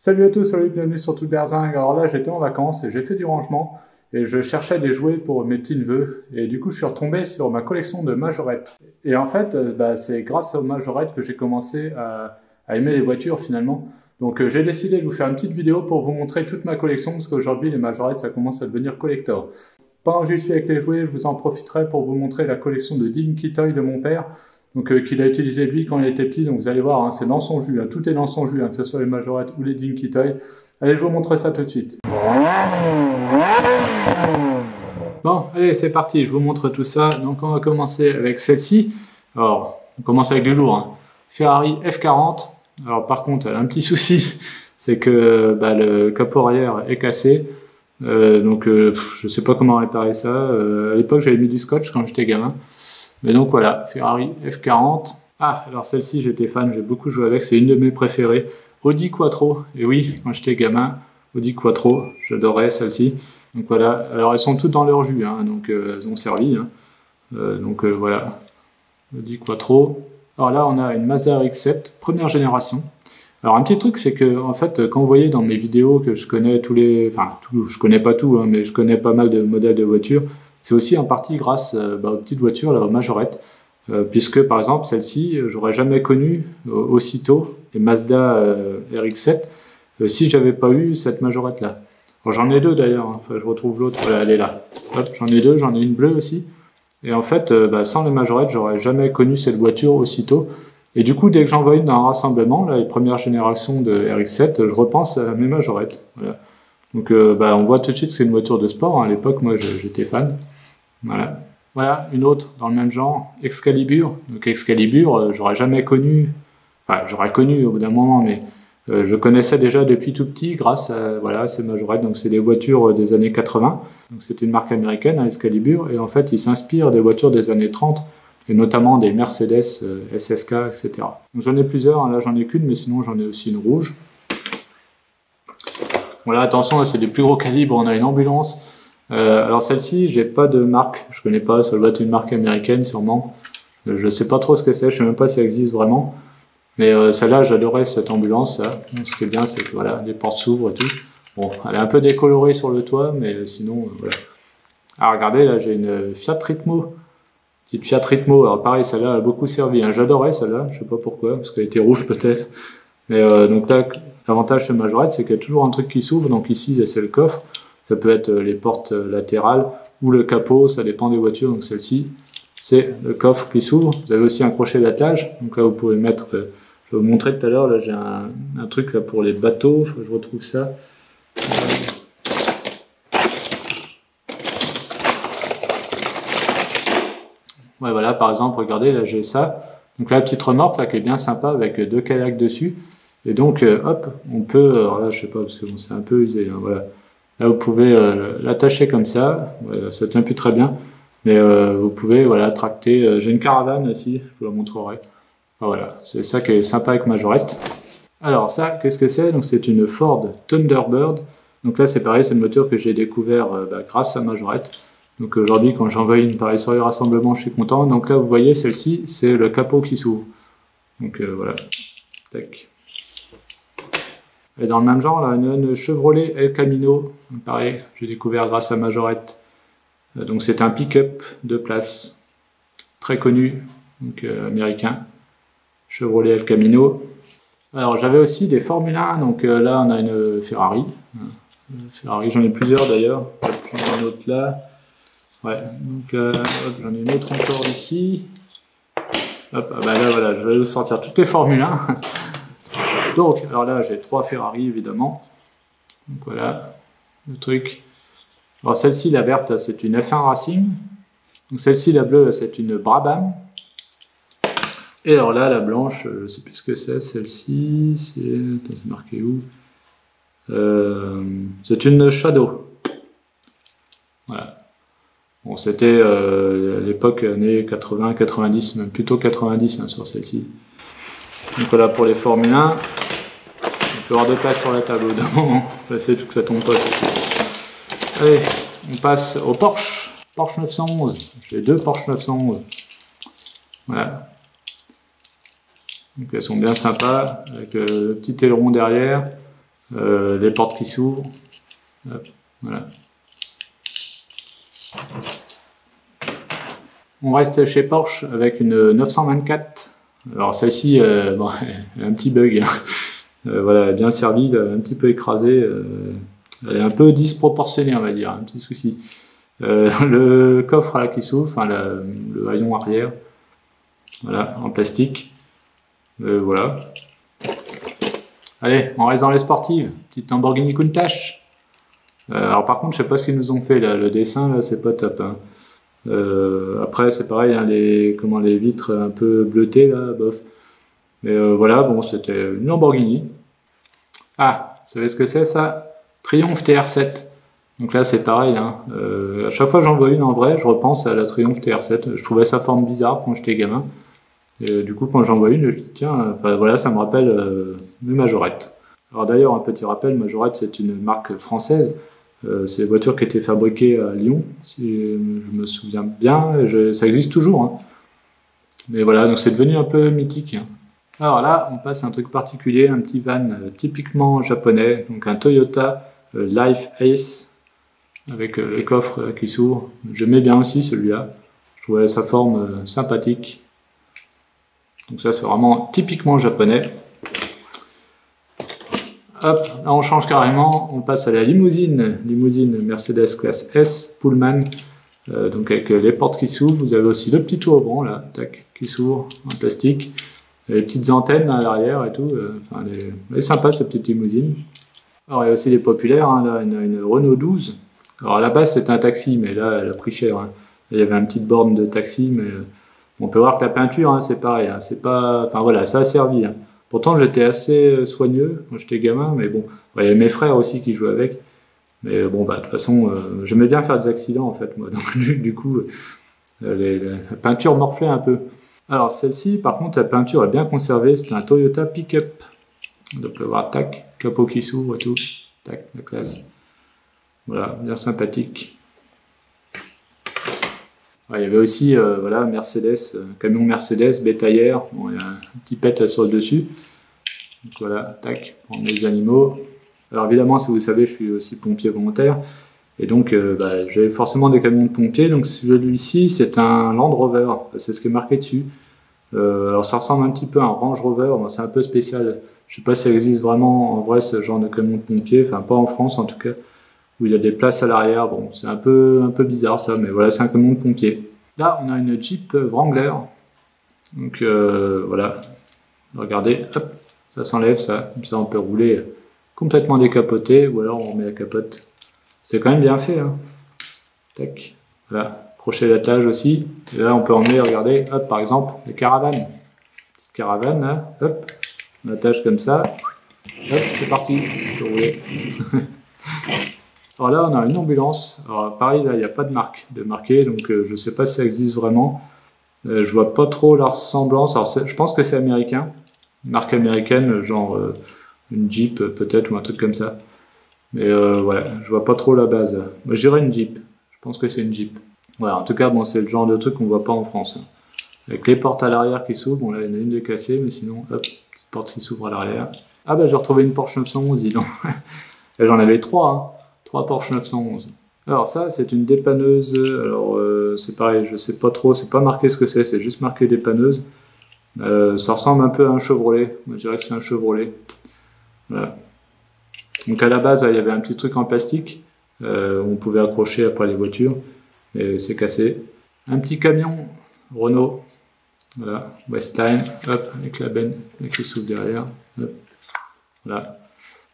Salut à tous, salut, bienvenue sur Tout Berzing. Alors là, j'étais en vacances et j'ai fait du rangement et je cherchais des jouets pour mes petits-neveux et du coup, je suis retombé sur ma collection de majorettes. Et en fait, c'est grâce aux majorettes que j'ai commencé à aimer les voitures finalement. Donc j'ai décidé de vous faire une petite vidéo pour vous montrer toute ma collection parce qu'aujourd'hui, les majorettes, ça commence à devenir collector. Pendant que j'y suis avec les jouets, je vous en profiterai pour vous montrer la collection de Dinky Toy de mon père. Donc qu'il a utilisé lui quand il était petit, donc vous allez voir, hein, c'est dans son jus, hein, tout est dans son jus, hein, que ce soit les majorettes ou les Dinky Toy. Allez, je vous montre ça tout de suite. Bon, allez, c'est parti, je vous montre tout ça. Donc on va commencer avec celle-ci. Alors, on commence avec du lourd, hein. Ferrari F40. Alors par contre, elle a un petit souci, c'est que le capot arrière est cassé. Je sais pas comment réparer ça. À l'époque, j'avais mis du scotch quand j'étais gamin. Mais donc voilà, Ferrari F40. Ah, alors celle-ci, j'étais fan, j'ai beaucoup joué avec, c'est une de mes préférées. Audi Quattro, et oui, quand j'étais gamin, Audi Quattro, j'adorais celle-ci. Donc voilà, alors elles sont toutes dans leur jus, hein, donc elles ont servi. Hein. Voilà, Audi Quattro. Alors là, on a une Mazda RX-7, première génération. Alors un petit truc, c'est que en fait, quand vous voyez dans mes vidéos que je connais je connais pas tout, hein, mais je connais pas mal de modèles de voitures, c'est aussi en partie grâce aux petites voitures, là, aux majorettes, puisque par exemple celle-ci, j'aurais jamais connu aussitôt les Mazda RX-7 si j'avais pas eu cette majorette-là. J'en ai deux d'ailleurs, hein. Enfin, je retrouve l'autre, voilà, elle est là. Hop, j'en ai deux, j'en ai une bleue aussi. Et en fait, sans les majorettes, j'aurais jamais connu cette voiture aussitôt. Et du coup, dès que j'en vois une dans un rassemblement, là, les premières générations de RX-7, je repense à mes majorettes. Voilà. Donc on voit tout de suite que c'est une voiture de sport, hein. À l'époque, moi, j'étais fan. Voilà. Voilà, une autre dans le même genre, Excalibur. Donc Excalibur, j'aurais jamais connu, enfin j'aurais connu au bout d'un moment, mais je connaissais déjà depuis tout petit grâce à ces majorettes. Donc c'est des voitures des années 80. Donc c'est une marque américaine, hein, Excalibur, et en fait ils s'inspirent des voitures des années 30, et notamment des Mercedes SSK, etc. Donc j'en ai plusieurs, hein. Là j'en ai qu'une, mais sinon j'en ai aussi une rouge. Voilà, attention, c'est des plus gros calibres, on a une ambulance. Alors celle-ci, j'ai pas de marque, je connais pas, ça doit être une marque américaine sûrement. Je sais pas trop ce que c'est, je sais même pas si ça existe vraiment. Mais celle-là, j'adorais cette ambulance. Là. Donc, ce qui est bien, c'est que voilà, les portes s'ouvrent et tout. Bon, elle est un peu décolorée sur le toit, mais sinon, voilà. Alors regardez, là, j'ai une Fiat Ritmo. Petite Fiat Ritmo, alors pareil, celle-là a beaucoup servi. Hein. J'adorais celle-là, je sais pas pourquoi, parce qu'elle était rouge peut-être. Mais donc là, l'avantage de majorette, c'est qu'il y a toujours un truc qui s'ouvre. Donc ici, c'est le coffre. Ça peut être les portes latérales ou le capot, ça dépend des voitures. Donc celle-ci, c'est le coffre qui s'ouvre. Vous avez aussi un crochet d'attelage. Donc là, vous pouvez mettre... je vais vous montrer tout à l'heure. Là, j'ai un truc là pour les bateaux. Faut que je retrouve ça. Ouais, voilà, par exemple, regardez, là, j'ai ça. Donc là, la petite remorque là, qui est bien sympa avec deux calacs dessus. Et donc, hop, on peut... Alors là, je sais pas, parce que bon, c'est un peu usé. Hein, voilà. Là, vous pouvez l'attacher comme ça. Voilà, ça tient plus très bien. Mais vous pouvez tracter. J'ai une caravane aussi, je vous la montrerai. Enfin, voilà, c'est ça qui est sympa avec majorette. Alors ça, qu'est-ce que c'est? Donc c'est une Ford Thunderbird. Donc là, c'est pareil, c'est une voiture que j'ai découvert grâce à majorette. Donc aujourd'hui, quand j'en vois une pareille sur les rassemblements, je suis content. Donc là, vous voyez, celle-ci, c'est le capot qui s'ouvre. Donc voilà. Tac. Et dans le même genre, là, une Chevrolet El Camino. Donc, pareil, j'ai découvert grâce à majorette. Donc c'est un pick-up de place, très connu, donc américain. Chevrolet El Camino. Alors j'avais aussi des Formule 1, donc là on a une Ferrari. Ferrari, j'en ai plusieurs d'ailleurs. J'en ai une autre là. Ouais, donc j'en ai une autre encore ici. Hop, là voilà, je vais vous sortir toutes les Formule 1. Donc, alors là, j'ai 3 Ferrari, évidemment. Donc voilà, le truc. Alors celle-ci, la verte, c'est une F1 Racing. Donc celle-ci, la bleue, c'est une Brabham. Et alors là, la blanche, je ne sais plus ce que c'est, celle-ci, c'est marqué où? C'est une Shadow. Voilà. Bon, c'était à l'époque, années 80, 90, même plutôt 90 hein, sur celle-ci. Donc voilà pour les Formule 1. On peut avoir de place sur la table au d'un moment. C'est tout que ça tombe pas. Allez, on passe au Porsche. Porsche 911. J'ai 2 Porsche 911. Voilà. Donc elles sont bien sympas, avec le petit aileron derrière. les portes qui s'ouvrent. Voilà. On reste chez Porsche avec une 924. Alors celle-ci, bon, elle a un petit bug. Voilà, elle est bien servie, elle est un petit peu écrasée. Elle est un peu disproportionnée, on va dire, un petit souci. Le coffre là qui s'ouvre, enfin le haillon arrière, voilà, en plastique. Voilà. Allez, on reste dans les sportives. Petite Lamborghini Countach. Alors par contre, je sais pas ce qu'ils nous ont fait là. Le dessin là, c'est pas top. Hein. Après, c'est pareil, hein, les vitres un peu bleutées là, bof. Mais voilà, bon, c'était une Lamborghini. Ah, vous savez ce que c'est ça? Triumph TR7. Donc là, c'est pareil. Hein. À chaque fois que j'en vois une en vrai, je repense à la Triumph TR7. Je trouvais sa forme bizarre quand j'étais gamin. Et du coup, quand j'en vois une, je dis tiens, voilà, ça me rappelle mes majorettes. Alors d'ailleurs, un petit rappel, Majorette, c'est une marque française. C'est des voitures qui étaient fabriquées à Lyon, si je me souviens bien. Ça existe toujours. Hein. Mais voilà, donc c'est devenu un peu mythique. Hein. Alors là, on passe à un truc particulier, un petit van typiquement japonais, donc un Toyota Life Ace, avec le coffre qui s'ouvre. J'aimais bien aussi celui-là. Je trouvais sa forme sympathique. Donc ça, c'est vraiment typiquement japonais. Hop, là on change carrément, on passe à la limousine Mercedes classe S, Pullman, donc avec les portes qui s'ouvrent. Vous avez aussi le petit toit au vent là, tac, qui s'ouvre en plastique, les petites antennes à l'arrière et tout. Enfin, elle est sympa cette petite limousine. Alors il y a aussi les populaires, hein, là, une Renault 12. Alors à la base c'était un taxi, mais là elle a pris cher. Hein. Il y avait une petite borne de taxi, mais on peut voir que la peinture, hein, c'est pareil, hein, c'est pas, enfin voilà, ça a servi. Hein. Pourtant, j'étais assez soigneux quand j'étais gamin, mais bon, il y avait mes frères aussi qui jouaient avec. Mais bon, bah, de toute façon, j'aimais bien faire des accidents en fait, moi. Donc, du coup, la peinture morflait un peu. Alors, celle-ci, par contre, la peinture est bien conservée. C'est un Toyota Pick-up. Donc, on peut voir, tac, capot qui s'ouvre et tout. Tac, la classe. Voilà, bien sympathique. Ouais, il y avait aussi voilà, Mercedes, camion Mercedes, bétaillère, bon, il y a un petit pet là sur le dessus. Donc voilà, tac, prendre les animaux. Alors évidemment, si vous savez, je suis aussi pompier volontaire, et donc bah, j'ai forcément des camions de pompiers. Donc celui-ci, c'est un Land Rover, c'est ce qui est marqué dessus. Alors ça ressemble un petit peu à un Range Rover, bon, c'est un peu spécial. Je sais pas si ça existe vraiment en vrai ce genre de camion de pompiers, enfin pas en France en tout cas. Où il y a des places à l'arrière, bon, c'est un peu bizarre ça, mais voilà, c'est un camion de pompier. Là, on a une Jeep Wrangler, donc voilà, regardez, hop, ça s'enlève, ça, comme ça on peut rouler complètement décapoté, ou alors on met la capote. C'est quand même bien fait, hein. Tac, voilà, crochet d'attelage aussi, et là on peut emmener, regardez, hop, par exemple, les caravanes. Petite caravane, là, hop, on attache comme ça, hop, c'est parti, on peut rouler. Alors là, on a une ambulance. Alors pareil, là, il n'y a pas de marque de marqué, donc je ne sais pas si ça existe vraiment. Je vois pas trop la ressemblance. Alors je pense que c'est américain, une marque américaine, genre une Jeep peut-être ou un truc comme ça. Mais voilà, je vois pas trop la base. Moi, j'irais une Jeep. Je pense que c'est une Jeep. Voilà, en tout cas, bon, c'est le genre de truc qu'on voit pas en France. Hein. Avec les portes à l'arrière qui s'ouvrent. Bon, là, il y en a une de cassée, mais sinon, hop, petite porte qui s'ouvre à l'arrière. Ah bah, j'ai retrouvé une Porsche 911, dis donc. J'en avais trois, hein. 3 Porsche 911. Alors ça, c'est une dépanneuse. Alors c'est pareil, je sais pas trop, c'est pas marqué ce que c'est juste marqué dépanneuse. Ça ressemble un peu à un Chevrolet. Moi, je dirais que c'est un Chevrolet. Voilà. Donc à la base, il y avait un petit truc en plastique. On pouvait accrocher après les voitures. Et c'est cassé. Un petit camion Renault. Voilà, Westline. Hop, avec la benne qui s'ouvre derrière. Hop. Voilà.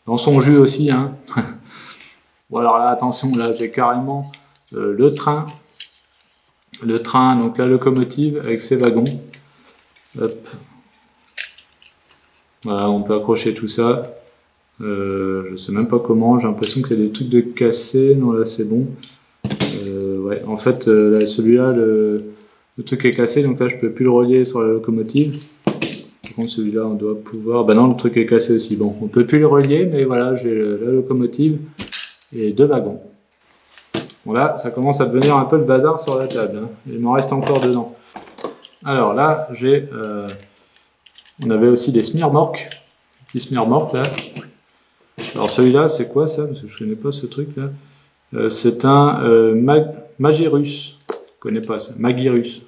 Dans son jus aussi, hein. Bon alors là, attention, là j'ai carrément le train, donc la locomotive avec ses wagons. Hop. Voilà, on peut accrocher tout ça. Je sais même pas comment, j'ai l'impression qu'il y a des trucs de cassés. Non, là c'est bon. Ouais, en fait, celui-là, le truc est cassé, donc là je peux plus le relier sur la locomotive. Par contre, celui-là, on doit pouvoir. Bah non, le truc est cassé aussi. Bon, on peut plus le relier, mais voilà, j'ai la locomotive. Et 2 wagons. Bon là, ça commence à devenir un peu le bazar sur la table. Hein. Il m'en reste encore dedans. Alors là, on avait aussi des semi-remorques. Petits semi-remorques là. Alors celui-là, c'est quoi ça? Parce que je connais pas ce truc-là. C'est un Magirus. Je connais pas ça. Magirus.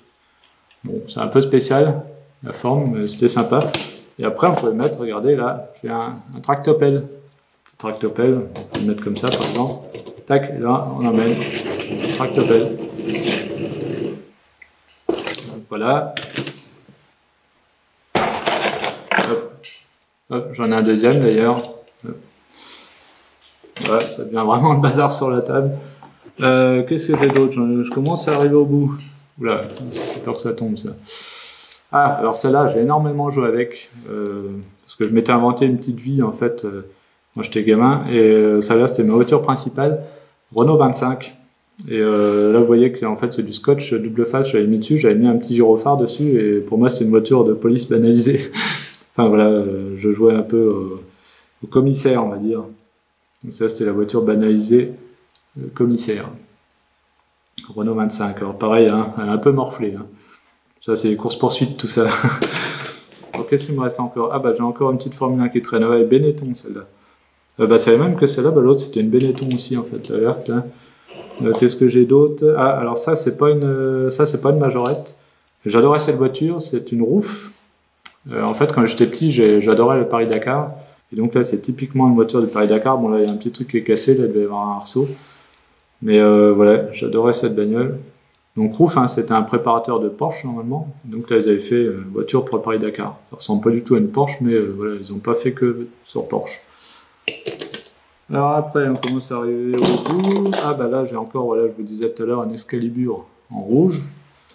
Bon, c'est un peu spécial, la forme, mais c'était sympa. Et après, on peut mettre, regardez là, j'ai un tractopelle. Petit tractopelle, on peut le mettre comme ça par exemple. Tac, et là, on emmène. Tractopelle. Donc, voilà. Hop, j'en ai un deuxième d'ailleurs. Ouais, ça devient vraiment le bazar sur la table. Qu'est-ce que j'ai d'autre? Je commence à arriver au bout. Oula, j'ai peur que ça tombe ça. Ah, alors celle-là, j'ai énormément joué avec. Parce que je m'étais inventé une petite vie en fait quand j'étais gamin. Et celle-là, c'était ma voiture principale, Renault 25. Et là, vous voyez que en fait, c'est du scotch double face, j'avais mis dessus, j'avais mis un petit gyrophare dessus. Et pour moi, c'était une voiture de police banalisée. Enfin voilà, je jouais un peu au commissaire, on va dire. Donc ça, c'était la voiture banalisée commissaire. Renault 25. Alors pareil, hein, elle est un peu morflée. Hein. Ça, c'est les courses-poursuites, tout ça. Alors qu'est-ce qu'il me reste encore? Ah bah j'ai encore une petite Formule 1 qui traîne. Ouais, Benetton, celle-là. Bah c'est la même que celle-là. Bah, l'autre, c'était une Benetton aussi, en fait, la verte. Là. Qu'est-ce que j'ai d'autre? Ah, alors ça, c'est pas une majorette. J'adorais cette voiture. C'est une Roof. En fait, quand j'étais petit, j'adorais le Paris-Dakar. Et donc là, c'est typiquement une voiture du Paris-Dakar. Bon, là, il y a un petit truc qui est cassé. Là, il devait y avoir un arceau. Mais voilà, j'adorais cette bagnole. Donc Roof, hein, c'était un préparateur de Porsche, normalement. Et donc là, ils avaient fait voiture pour le Paris-Dakar. Ça ressemble pas du tout à une Porsche, mais voilà, ils n'ont pas fait que sur Porsche. Alors après, on commence à arriver au bout. Ah bah là, j'ai encore, voilà, je vous disais tout à l'heure, un Excalibur en rouge.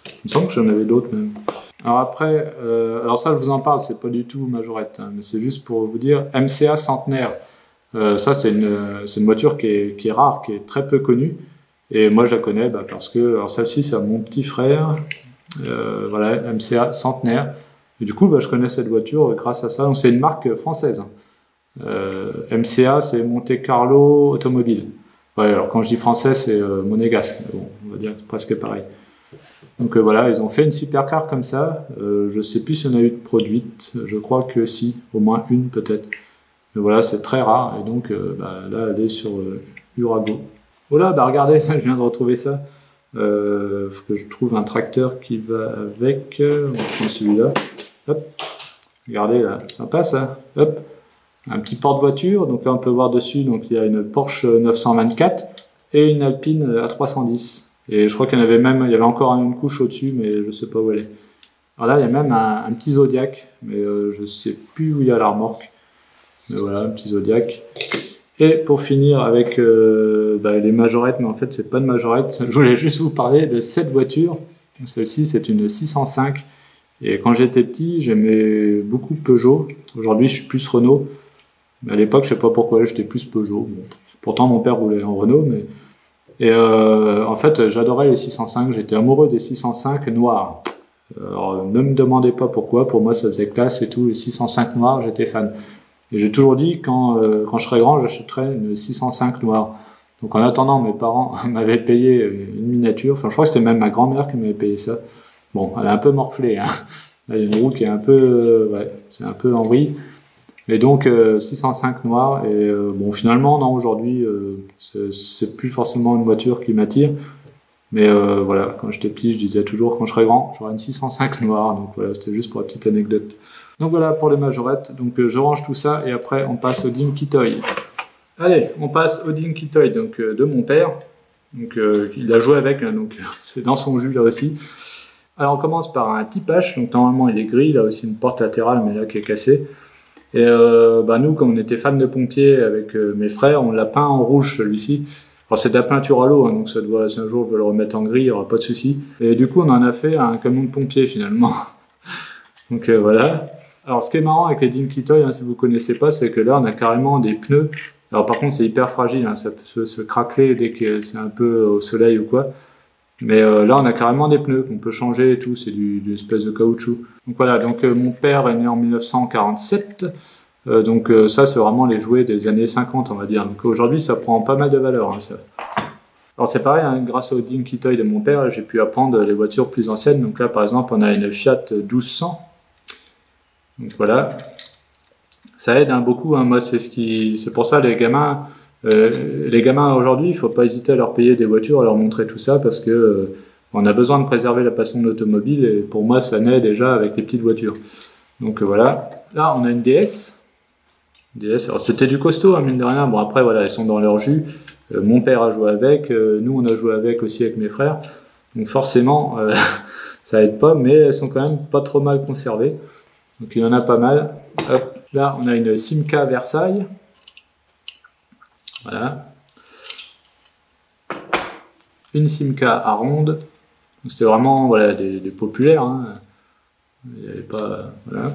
Il me semble que j'en avais d'autres même. Alors après, alors ça je vous en parle, c'est pas du tout majorette, hein, mais c'est juste pour vous dire, MCA centenaire. Ça c'est une voiture qui est rare, qui est très peu connue. Et moi je la connais parce que, alors celle-ci c'est mon petit frère, voilà, MCA centenaire. Et du coup je connais cette voiture grâce à ça. Donc c'est une marque française. MCA c'est Monte Carlo Automobile. Ouais, alors quand je dis français c'est monégasque, bon, on va dire presque pareil. Donc voilà, ils ont fait une supercar comme ça. Je sais plus s'il y en a eu de produite. Je crois que si, au moins une peut-être. Mais voilà, c'est très rare. Et donc là, elle est sur Urago. Oh là, regardez, je viens de retrouver ça. Faut que je trouve un tracteur qui va avec. On va prendre celui-là. Hop. Regardez là, sympa ça. Hop. Un petit porte-voiture. Donc là, on peut voir dessus. Donc il y a une Porsche 924 et une Alpine A310. Et je crois qu'il y avait encore une couche au-dessus, mais je ne sais pas où elle est. Alors là, il y a même un petit Zodiac, mais je ne sais plus où il y a la remorque. Mais voilà, un petit Zodiac. Et pour finir avec les majorettes, mais en fait, c'est pas de majorette. Je voulais juste vous parler de cette voiture. Celle-ci, c'est une 605. Et quand j'étais petit, j'aimais beaucoup Peugeot. Aujourd'hui, je suis plus Renault. Mais à l'époque, je ne sais pas pourquoi, j'étais plus Peugeot. Bon, pourtant, mon père roulait en Renault, mais... Et en fait, j'adorais les 605, j'étais amoureux des 605 noirs. Alors, ne me demandez pas pourquoi, pour moi ça faisait classe et tout, les 605 noirs, j'étais fan. Et j'ai toujours dit, quand je serais grand, j'achèterais une 605 noire. Donc en attendant, mes parents m'avaient payé une miniature, enfin je crois que c'était même ma grand-mère qui m'avait payé ça. Bon, elle est un peu morflée, hein. Là, il y a une roue qui est un peu, c'est un peu en vrille. Et donc 605 noir, et bon finalement non, aujourd'hui c'est plus forcément une voiture qui m'attire, mais voilà, quand j'étais petit je disais toujours quand je serai grand j'aurai une 605 noire, donc voilà, c'était juste pour la petite anecdote. Donc voilà pour les majorettes, donc je range tout ça et après on passe au Dinky Toy. Allez, on passe au Dinky Toy donc, de mon père, donc il a joué avec, hein, donc c'est dans son jus là aussi. Alors on commence par un Tipache, donc normalement il est gris, il a aussi une porte latérale mais là qui est cassée. Et nous, comme on était fans de pompiers avec mes frères, on l'a peint en rouge celui-ci. Alors c'est de la peinture à l'eau, hein, donc ça doit, si un jour je veux le remettre en gris, il n'y aura pas de souci. Et du coup, on en a fait un camion de pompiers finalement. Donc voilà. Alors ce qui est marrant avec les Dinky Toy, hein, si vous ne connaissez pas, c'est que là on a carrément des pneus. Alors par contre c'est hyper fragile, hein, ça peut se craquer dès que c'est un peu au soleil ou quoi. Mais là, on a carrément des pneus qu'on peut changer et tout, c'est d'une espèce de caoutchouc. Donc voilà, donc mon père est né en 1947, donc ça, c'est vraiment les jouets des années 50, on va dire. Donc aujourd'hui, ça prend pas mal de valeur, hein, ça. Alors c'est pareil, hein, grâce au Dinky Toy de mon père, j'ai pu apprendre les voitures plus anciennes. Donc là, par exemple, on a une Fiat 1200. Donc voilà, ça aide beaucoup. Hein. Moi, c'est pour ça les gamins aujourd'hui, il faut pas hésiter à leur payer des voitures, à leur montrer tout ça, parce que on a besoin de préserver la passion de l'automobile, et pour moi, ça naît déjà avec les petites voitures. Donc voilà. Là, on a une DS. Alors c'était du costaud, hein, mine de rien. Bon, après, voilà, elles sont dans leur jus. Mon père a joué avec, nous, on a joué avec aussi avec mes frères. Donc forcément, ça aide pas, mais elles sont quand même pas trop mal conservées. Donc il y en a pas mal. Hop. Là, on a une Simca Versailles. Voilà. Une Simca à ronde. C'était vraiment voilà, des populaires. Hein. Il n'y avait pas... Voilà.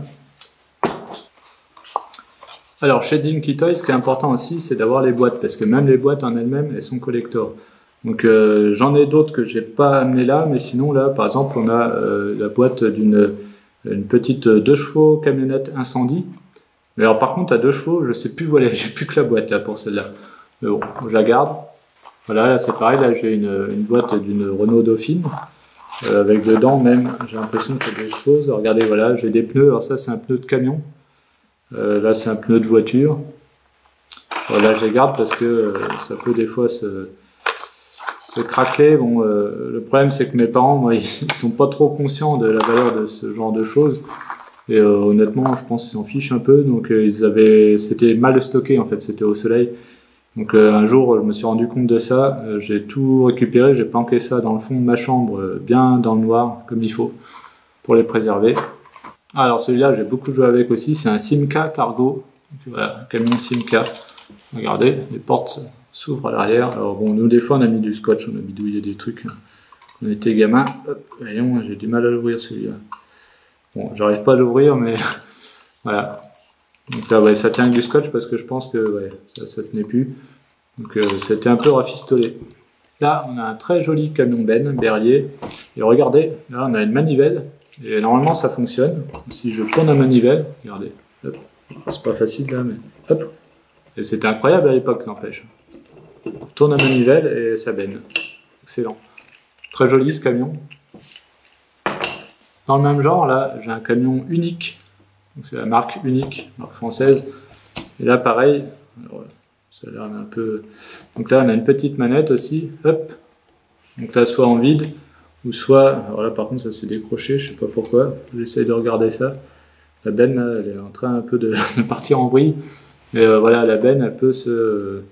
Alors, chez Dinky Toys, ce qui est important aussi, c'est d'avoir les boîtes, parce que même les boîtes en elles-mêmes, elles sont collector. Donc, j'en ai d'autres que j'ai pas amené là, mais sinon, là, par exemple, on a la boîte d'une petite 2 chevaux camionnette incendie. Mais alors, par contre, à 2 chevaux, je sais plus, voilà, j'ai plus que la boîte là pour celle-là. Mais bon, je la garde. Voilà, là, c'est pareil, là, j'ai une boîte d'une Renault Dauphine, avec dedans même, j'ai l'impression qu'il y a des choses. Regardez, voilà, j'ai des pneus, alors ça, c'est un pneu de camion. Là, c'est un pneu de voiture. Voilà, je les garde parce que ça peut des fois se craquer. Bon, le problème, c'est que mes parents, moi, ils sont pas trop conscients de la valeur de ce genre de choses. Et honnêtement, je pense qu'ils s'en fichent un peu. Donc, c'était mal stocké, en fait, c'était au soleil. Donc, un jour, je me suis rendu compte de ça. J'ai tout récupéré, j'ai planqué ça dans le fond de ma chambre, bien dans le noir, comme il faut, pour les préserver. Alors celui-là, j'ai beaucoup joué avec aussi, c'est un Simca Cargo. Donc, voilà, un camion Simca. Regardez, les portes s'ouvrent à l'arrière. Alors bon, nous des fois on a mis du scotch, on a bidouillé des trucs quand on était gamin. Voyons, j'ai du mal à l'ouvrir celui-là. Bon, j'arrive pas à l'ouvrir, mais voilà. Donc là, ouais, ça tient avec du scotch parce que je pense que ouais, ça tenait plus. Donc c'était un peu rafistolé. Là, on a un très joli camion Ben, Berlier. Et regardez, là on a une manivelle. Et normalement ça fonctionne. Si je tourne la manivelle, regardez, c'est pas facile là, mais hop. Et c'était incroyable à l'époque, n'empêche. On tourne la manivelle et ça baigne. Excellent. Très joli ce camion. Dans le même genre, là, j'ai un camion unique. C'est la marque unique, marque française. Et là, pareil. Alors, ça a l'air un peu. Donc là, on a une petite manette aussi. Hop. Donc là, soit en vide. Ou soit, alors là par contre ça s'est décroché, je sais pas pourquoi, j'essaye de regarder ça. La benne là, elle est en train un peu de partir en vrille, mais voilà, la benne elle peut se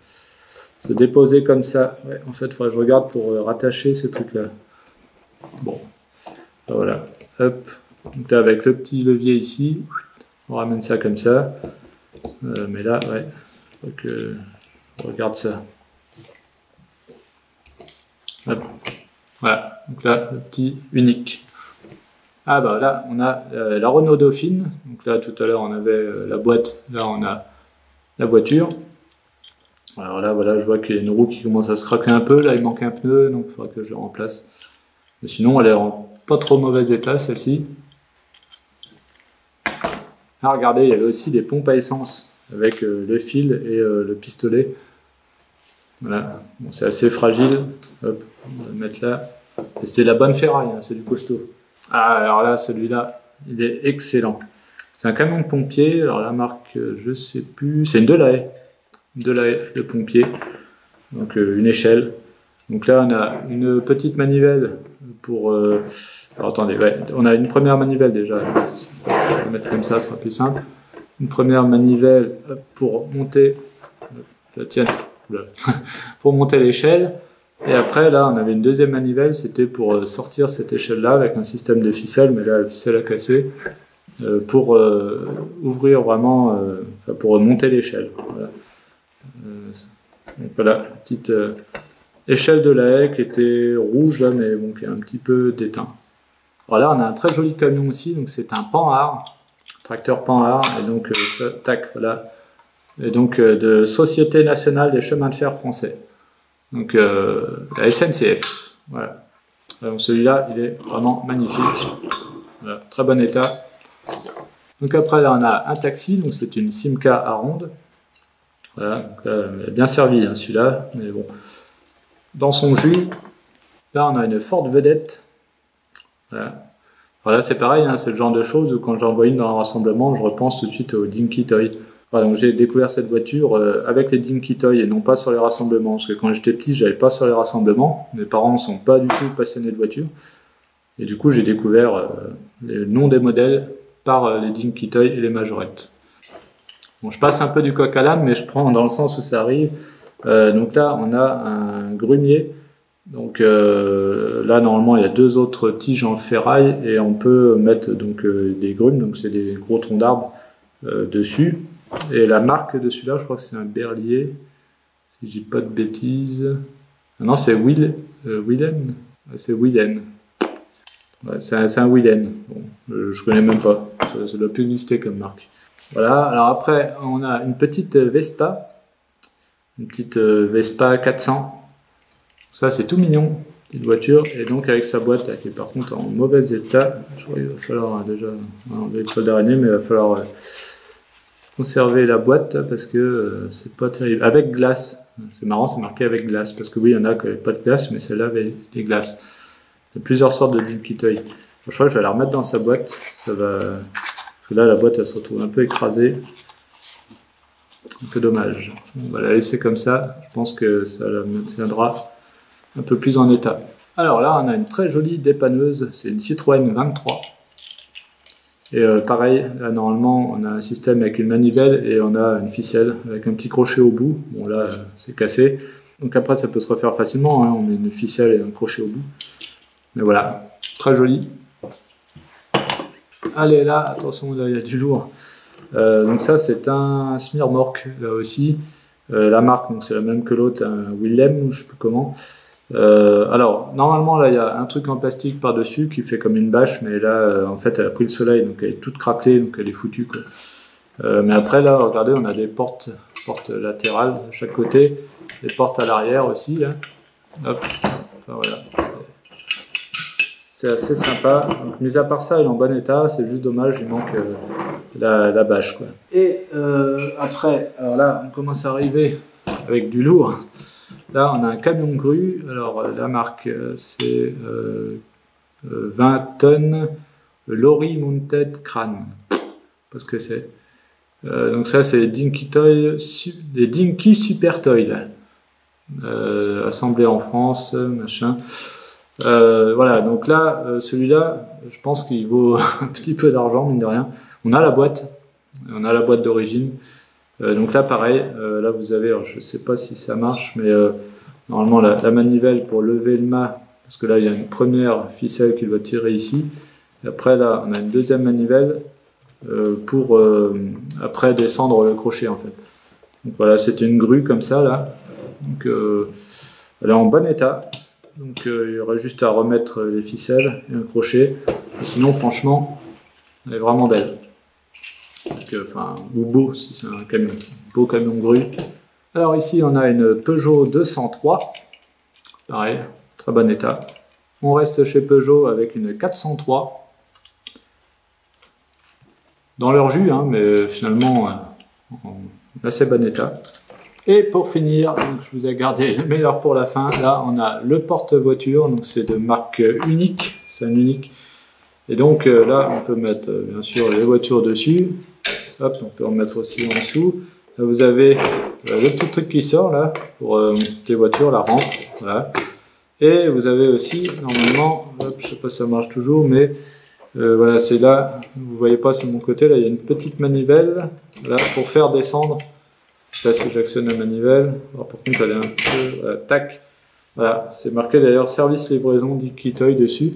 déposer comme ça. Ouais, en fait il faudrait que je regarde pour rattacher ce truc là. Bon, voilà, hop, donc là avec le petit levier ici, on ramène ça comme ça, mais là ouais, il faut que je regarde ça. Hop. Voilà, donc là, le petit unique. Ah bah là, on a la Renault Dauphine. Donc là, tout à l'heure, on avait la boîte. Là, on a la voiture. Alors là, voilà, je vois qu'il y a une roue qui commence à se craquer un peu. Là, il manque un pneu, donc il faudra que je le remplace. Mais sinon, elle est en pas trop mauvais état, celle-ci. Là, regardez, il y avait aussi des pompes à essence avec le fil et le pistolet. Voilà, bon, c'est assez fragile. Hop, on va le mettre là. C'était la bonne ferraille, hein, c'est du costaud. Ah, alors là, celui-là, il est excellent. C'est un camion de pompier. Alors la marque, je sais plus. C'est une Delahaye. Delahaye de pompier. Donc une échelle. Donc là, on a une petite manivelle pour. Alors attendez, ouais, on a une première manivelle déjà. On va mettre comme ça sera plus simple. Une première manivelle pour monter. Je la tiens. Pour monter l'échelle. Et après, là, on avait une deuxième manivelle, c'était pour sortir cette échelle-là avec un système de ficelle, mais là, la ficelle a cassé, pour ouvrir vraiment, pour monter l'échelle. Voilà. Donc voilà, petite échelle de la haie qui était rouge, là, mais bon, qui est un petit peu déteint. Alors là, on a un très joli camion aussi, donc c'est un Panhard, tracteur Panhard, et donc, tac, voilà. Et donc, de Société Nationale des Chemins de Fer Français. Donc la SNCF, voilà. Donc celui-là, il est vraiment magnifique. Voilà, très bon état. Donc après, là, on a un taxi, donc c'est une Simca à ronde. Voilà, donc, bien servi hein, celui-là, mais bon, dans son jus. Là, on a une Ford Vedette. Voilà, voilà c'est pareil, hein, c'est le genre de choses où quand j'en vois une dans un rassemblement, je repense tout de suite au Dinky Toy. Voilà, donc j'ai découvert cette voiture avec les Dinky Toys et non pas sur les rassemblements. Parce que quand j'étais petit, j'allais pas sur les rassemblements. Mes parents ne sont pas du tout passionnés de voitures. Et du coup, j'ai découvert les noms des modèles par les Dinky Toys et les majorettes. Bon, je passe un peu du coq à l'âne, mais je prends dans le sens où ça arrive. Donc là, on a un grumier. Donc là, normalement, il y a 2 autres tiges en ferraille et on peut mettre donc, des grumes, donc c'est des gros troncs d'arbres dessus. Et la marque de celui-là, je crois que c'est un Berlier, si je dis pas de bêtises. Ah non, c'est Willen. C'est Willen. Ouais, c'est un Willen. Bon, je connais même pas. Ça doit plus exister comme marque. Voilà. Alors après, on a une petite Vespa. Une petite Vespa 400. Ça, c'est tout mignon, petite voiture. Et donc, avec sa boîte, là, qui est par contre en mauvais état. Je crois qu'il va falloir déjà enlever le poil d'araignée, mais il va falloir conserver la boîte parce que c'est pas terrible. Avec glace. C'est marrant, c'est marqué avec glace. Parce que oui, il y en a qui n'avaient pas de glace, mais celle-là avait des glaces. Il y a plusieurs sortes de Dinky Toys. Je crois que je vais la remettre dans sa boîte. Ça va... Parce que là, la boîte, elle se retrouve un peu écrasée. Un peu dommage. On va la laisser comme ça. Je pense que ça la maintiendra un peu plus en état. Alors là, on a une très jolie dépanneuse. C'est une Citroën 23. Et pareil, là, normalement, on a un système avec une manivelle et on a une ficelle avec un petit crochet au bout. Bon, là, c'est cassé. Donc après, ça peut se refaire facilement. Hein. On met une ficelle et un crochet au bout. Mais voilà, très joli. Allez, là, attention, là, il y a du lourd. Donc ça, c'est un Smirmork, là aussi. La marque, donc c'est la même que l'autre, un Willem, je sais plus comment. Alors, normalement, là, il y a un truc en plastique par-dessus qui fait comme une bâche, mais là, en fait, elle a pris le soleil, donc elle est toute craquelée, donc elle est foutue, quoi. Mais après, là, regardez, on a des portes latérales de chaque côté, des portes à l'arrière aussi, là. Hop, enfin, voilà. C'est assez sympa. Donc, mis à part ça, il est en bon état. C'est juste dommage, il manque la bâche, quoi. Et après, alors là, on commence à arriver avec du lourd. Là, on a un camion de grue. Alors, la marque, c'est 20 tonnes Lorry Mounted Crane. Parce que c'est. Donc ça, c'est les Dinky Toys, les Dinky Super Toys, assemblés en France, machin. Voilà, donc là, celui-là, je pense qu'il vaut un petit peu d'argent, mine de rien. On a la boîte d'origine. Donc là, pareil, là vous avez, alors, je ne sais pas si ça marche, mais normalement la manivelle pour lever le mât, parce que là il y a une première ficelle qui doit tirer ici. Et après là, on a une deuxième manivelle pour après descendre le crochet en fait. Donc voilà, c'est une grue comme ça là. Donc elle est en bon état. Donc il y aurait juste à remettre les ficelles et un crochet. Et sinon, franchement, elle est vraiment belle. Enfin, ou beau si c'est un camion. Beau camion grue. Alors ici, on a une Peugeot 203. Pareil, très bon état. On reste chez Peugeot avec une 403. Dans leur jus, hein, mais finalement, en assez bon état. Et pour finir, donc je vous ai gardé le meilleur pour la fin. Là, on a le porte-voiture, donc c'est de marque unique, c'est un unique. Et donc là, on peut mettre bien sûr les voitures dessus. Hop, on peut en mettre aussi en dessous. Là, vous avez le petit truc qui sort là pour les voitures, la rampe, voilà. Et vous avez aussi normalement, hop, je sais pas si ça marche toujours, mais voilà, c'est là. Vous voyez pas sur mon côté, là, il y a une petite manivelle là pour faire descendre. Là, si j'actionne la manivelle, alors, par contre elle est un peu... Voilà, tac. Voilà, c'est marqué d'ailleurs service livraison Dinky Toys dessus.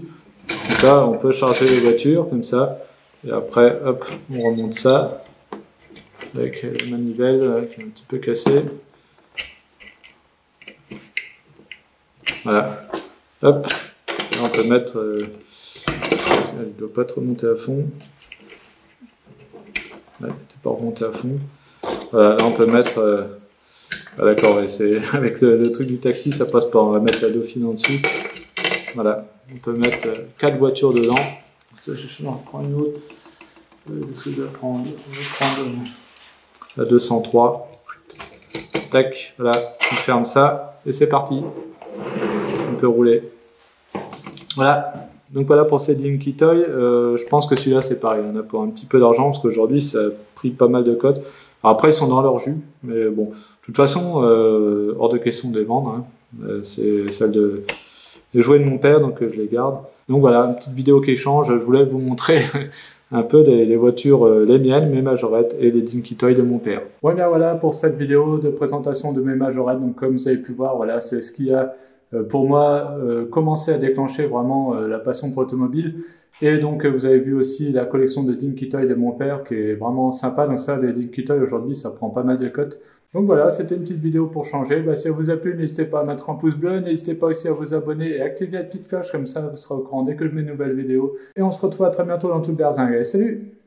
Donc là, on peut charger les voitures comme ça. Et après, hop, on remonte ça. Avec la manivelle qui est un petit peu cassée. Voilà. Hop. Là, on peut mettre... elle ne doit pas trop remonter à fond. Ouais, elle n'était pas remontée à fond. Voilà, là on peut mettre... Ah d'accord, ouais, c'est avec le truc du taxi, ça passe pas. On va mettre la Dauphine en dessous. Voilà, on peut mettre 4 voitures dedans. Je vais en prendre une autre. Je vais prendre la 203. Tac, voilà, on ferme ça et c'est parti. On peut rouler. Voilà, Donc voilà pour ces Dinky Toy. Je pense que celui-là c'est pareil, on a pour un petit peu d'argent parce qu'aujourd'hui ça a pris pas mal de cotes. Alors après ils sont dans leur jus, mais bon, de toute façon hors de question de les vendre. Hein. C'est celle des jouets de mon père, donc je les garde. Donc voilà, une petite vidéo qui change. Je voulais vous montrer un peu les voitures, les miennes, mes majorettes et les Dinky Toy de mon père. Voilà pour cette vidéo de présentation de mes majorettes. Donc comme vous avez pu voir, voilà, c'est ce qui a pour moi commencé à déclencher vraiment la passion pour l'automobile. Et donc vous avez vu aussi la collection de Dinky Toy de mon père qui est vraiment sympa. Donc ça, les Dinky Toy aujourd'hui, ça prend pas mal de cotes. Donc voilà, c'était une petite vidéo pour changer. Si ça vous a plu, n'hésitez pas à mettre un pouce bleu, n'hésitez pas aussi à vous abonner et activer la petite cloche, comme ça vous serez au courant dès que je mets une nouvelle vidéo. Et on se retrouve à très bientôt dans tout le Berzingue. Allez, salut!